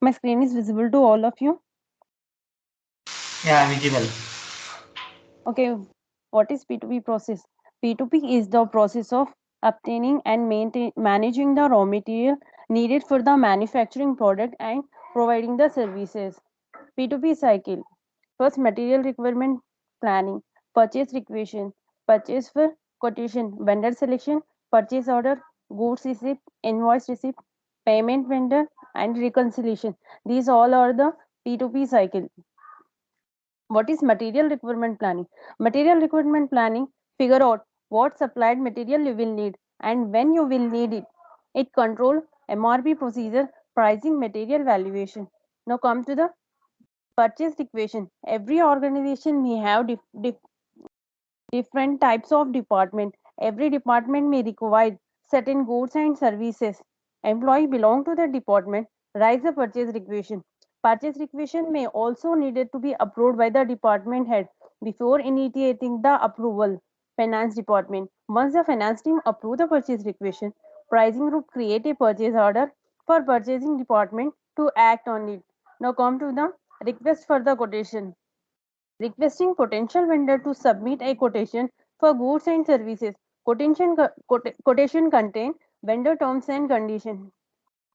My screen is visible to all of you. Yeah, visible. Okay, what is P2P process? P2P is the process of obtaining and managing the raw material needed for the manufacturing product and providing the services. P2P cycle. First, material requirement planning, purchase requisition, purchase for quotation, vendor selection, purchase order, goods receipt, invoice receipt, payment vendor, and reconciliation. These all are the P2P cycle. What is material requirement planning? Material requirement planning, figure out what supplied material you will need and when you will need it. It control MRP procedure, pricing, material valuation. Now come to the purchase equation. Every organization may have different types of department. Every department may require certain goods and services. Employee belong to the department, rise the purchase requisition. Purchase requisition may also needed to be approved by the department head before initiating the approval. Finance department. Once the finance team approve the purchase requisition, pricing group create a purchase order for purchasing department to act on it. Now come to the request for the quotation. Requesting potential vendor to submit a quotation for goods and services. Quotation contain vendor terms and conditions.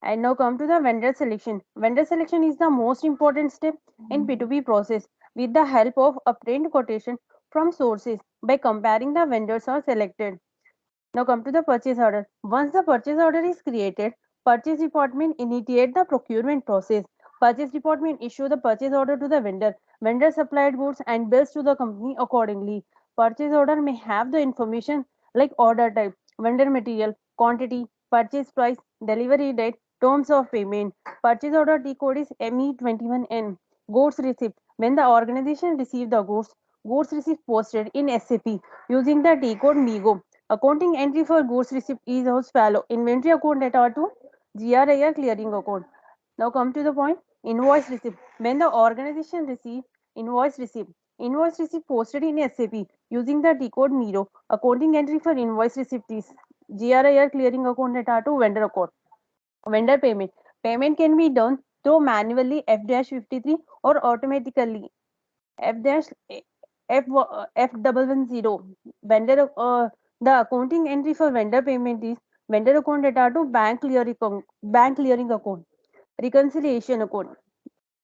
And now come to the vendor selection. Vendor selection is the most important step in P2P process. With the help of obtained quotation from sources, by comparing the vendors are selected. Now come to the purchase order. Once the purchase order is created, purchase department initiate the procurement process. Purchase department issue the purchase order to the vendor. Vendor supplied goods and bills to the company accordingly. Purchase order may have the information like order type, vendor material, quantity, purchase price, delivery date, terms of payment. Purchase order T code is ME21N. Goods receipt. When the organization receive the goods receipt posted in SAP using the T code MIGO. Accounting entry for goods receipt is as follow. Inventory account data to GRIR clearing account. Now come to the point. Invoice receipt. When the organization receive invoice receipt posted in SAP using the decode Miro. Accounting entry for invoice receipt is GRIR clearing account data to vendor account. Vendor payment. Payment can be done through manually F-53 or automatically F dash F110 vendor the accounting entry for vendor payment is vendor account data to bank clearing account reconciliation account.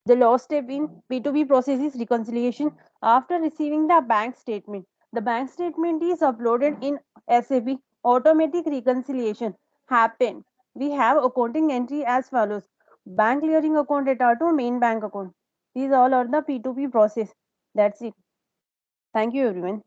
The last step in P2P process is reconciliation after receiving the bank statement. The bank statement is uploaded in SAP. Automatic reconciliation happen. We have accounting entry as follows: bank clearing account data to main bank account. These all are the P2P process. That's it. Thank you, everyone.